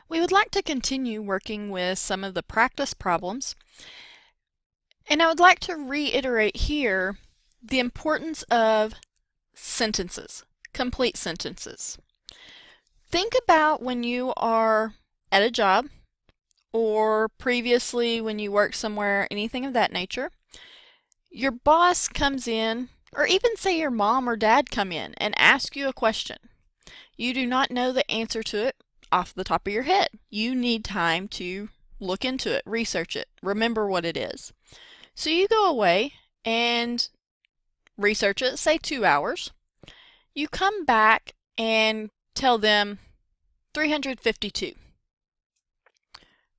We would like to continue working with some of the practice problems, and I would like to reiterate here the importance of sentences, complete sentences. Think about when you are at a job or previously when you worked somewhere, anything of that nature. Your boss comes in, or even say your mom or dad come in and ask you a question. You do not know the answer to it off the top of your head. You need time to look into it, research it, remember what it is. So you go away and research it, say 2 hours. You come back and tell them 352.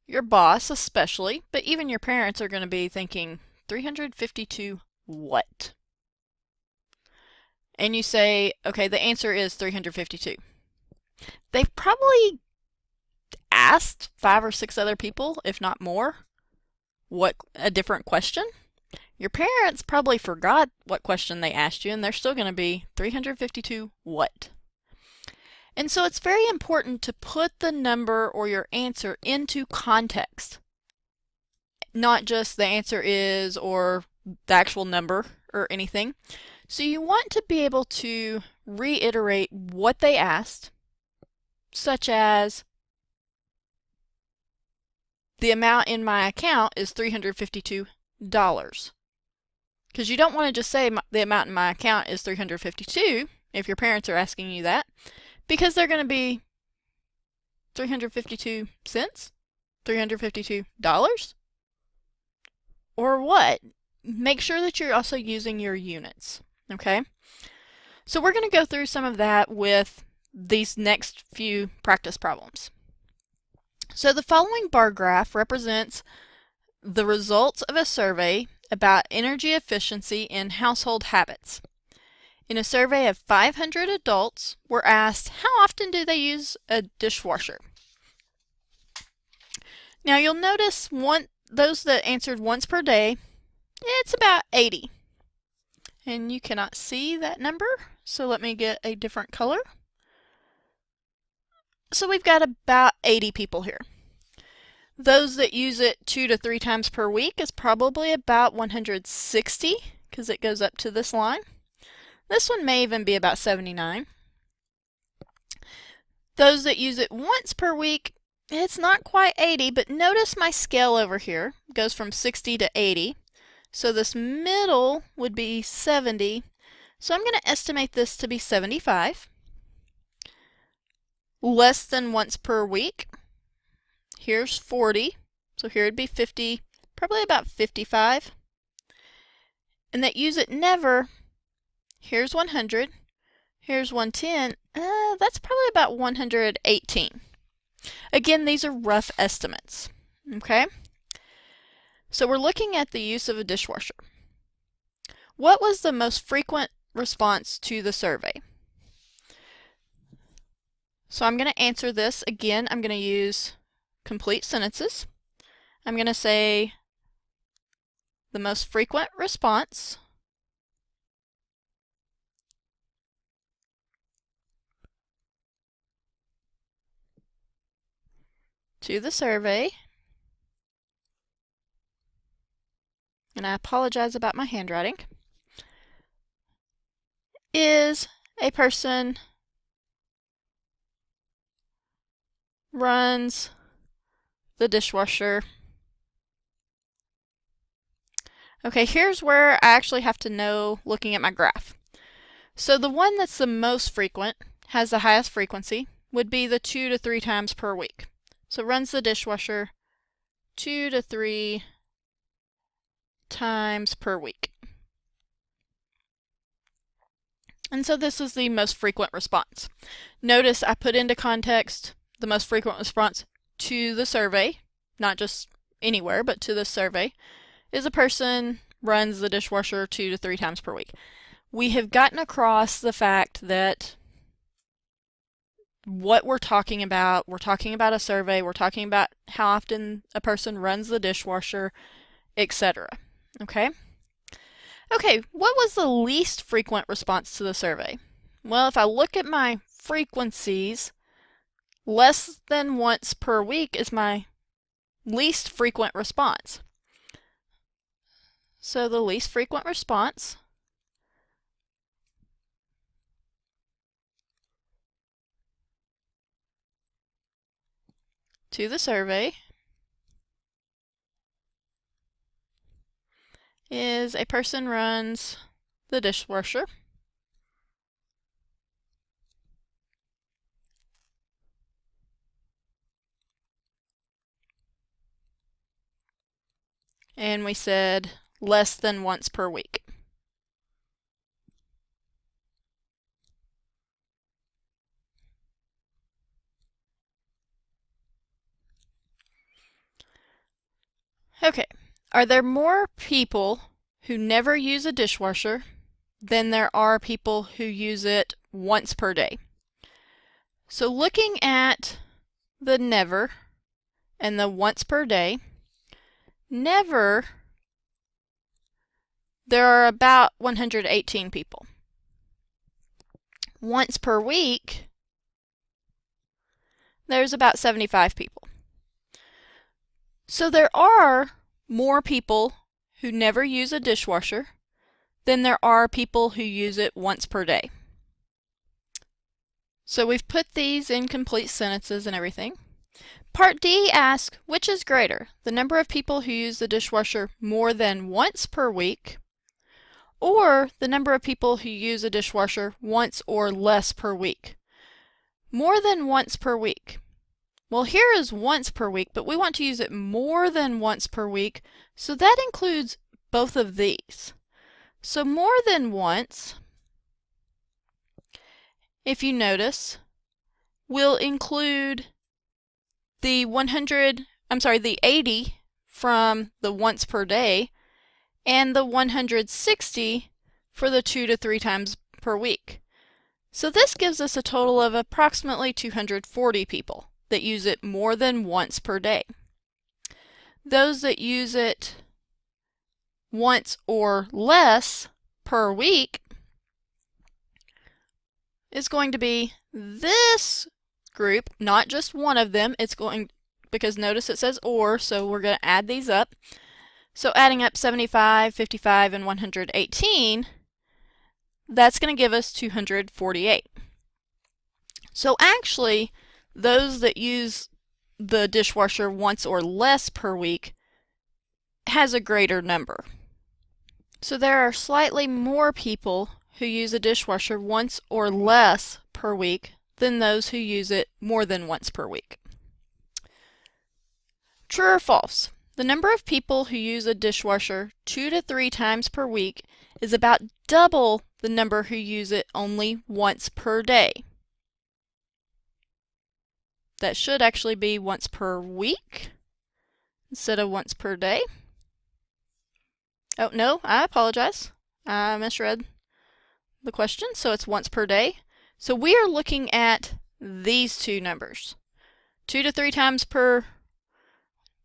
Your boss especially, but even your parents are going to be thinking 352 what? And you say, okay, the answer is 352. They've probably asked 5 or 6 other people, if not more, what a different question. Your parents probably forgot what question they asked you, and they're still going to be 352 what? And so it's very important to put the number or your answer into context. Not just the answer is or the actual number or anything. So you want to be able to reiterate what they asked, such as the amount in my account is $352. Because you don't want to just say the amount in my account is 352 if your parents are asking you that, because they're going to be 352 cents, $352, or what? Make sure that you're also using your units, okay? So we're going to go through some of that with these next few practice problems. So the following bar graph represents the results of a survey about energy efficiency in household habits. In a survey of 500 adults were asked how often do they use a dishwasher. Now you'll notice those that answered once per day, it's about 80. And you cannot see that number, so let me get a different color. So we've got about 80 people here. Those that use it 2 to 3 times per week is probably about 160, because it goes up to this line. This one may even be about 79. Those that use it once per week, it's not quite 80, but notice my scale over here goes from 60 to 80. So this middle would be 70. So I'm going to estimate this to be 75. Less than once per week, here's 40. So here would be 50, probably about 55. And that use it never, here's 100, here's 110, that's probably about 118. Again, these are rough estimates, okay? So we're looking at the use of a dishwasher. What was the most frequent response to the survey? So I'm going to answer this. Again, I'm going to use complete sentences. I'm going to say the most frequent response to the survey, and I apologize about my handwriting, is a person runs the dishwasher. Okay, here's where I actually have to know looking at my graph. So the one that's the most frequent, has the highest frequency, would be the 2 to 3 times per week. So runs the dishwasher 2 to 3 times per week. And so this is the most frequent response. Notice I put into context the most frequent response to the survey, not just anywhere, but to the survey, is a person runs the dishwasher 2 to 3 times per week. We have gotten across the fact that what we're talking about a survey, we're talking about how often a person runs the dishwasher, etc. Okay? Okay, what was the least frequent response to the survey? Well, if I look at my frequencies, less than once per week is my least frequent response. So the least frequent response to the survey is a person runs the dishwasher and we said less than once per week. Okay, are there more people who never use a dishwasher than there are people who use it once per day? So looking at the never and the once per day, never, there are about 118 people. Once per week, there's about 75 people. So there are more people who never use a dishwasher than there are people who use it once per day. So we've put these in complete sentences and everything. Part D asks, which is greater, the number of people who use the dishwasher more than once per week, or the number of people who use a dishwasher once or less per week? More than once per week. Well, here is once per week, but we want to use it more than once per week, so that includes both of these. So more than once, if you notice, will include the 80 from the once per day and the 160 for the 2 to 3 times per week. So this gives us a total of approximately 240 people that use it more than once per day. Those that use it once or less per week is going to be this group, not just one of them. It's going, because notice it says or, so we're going to add these up. So adding up 75, 55, and 118, that's going to give us 248. So actually, those that use the dishwasher once or less per week has a greater number. So there are slightly more people who use a dishwasher once or less per week than those who use it more than once per week. True or false? The number of people who use a dishwasher 2 to 3 times per week is about double the number who use it only once per day. That should actually be once per week instead of once per day. Oh, no, I apologize. I misread the question, so it's once per day. So we are looking at these two numbers, 2 to 3 times per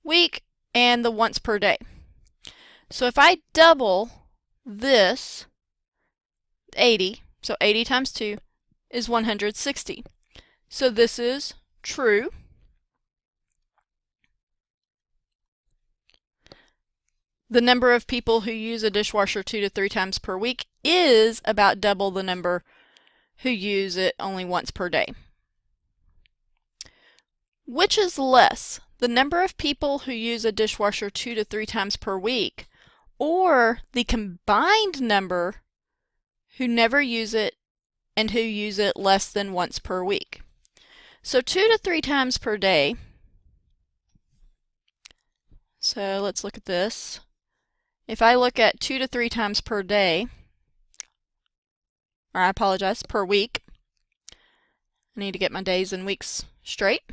week and the once per day. So if I double this, 80, so 80 times 2 is 160. So this is true. The number of people who use a dishwasher 2 to 3 times per week is about double the number who use it only once per day. Which is less, the number of people who use a dishwasher 2 to 3 times per week, or the combined number who never use it and who use it less than once per week? So 2 to 3 times per day. So let's look at this. If I look at 2 to 3 times per day, or I apologize, per week, I need to get my days and weeks straight.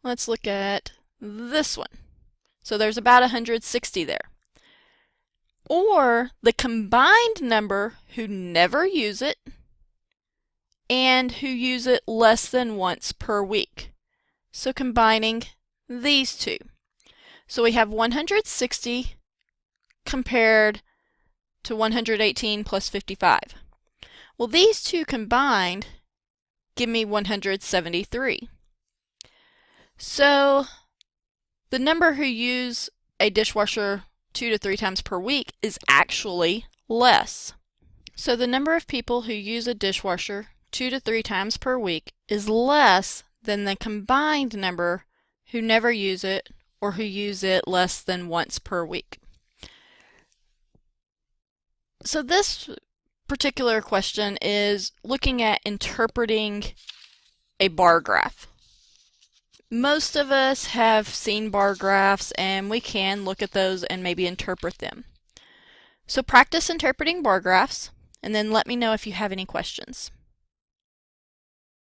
Let's look at this one. So there's about 160 there. Or the combined number who never use it and who use it less than once per week. So combining these two. So we have 160 compared to 118 plus 55. Well, these two combined give me 173. So the number who use a dishwasher 2 to 3 times per week is actually less. So the number of people who use a dishwasher 2 to 3 times per week is less than the combined number who never use it or who use it less than once per week. So this particular question is looking at interpreting a bar graph. Most of us have seen bar graphs and we can look at those and maybe interpret them. So practice interpreting bar graphs and then let me know if you have any questions.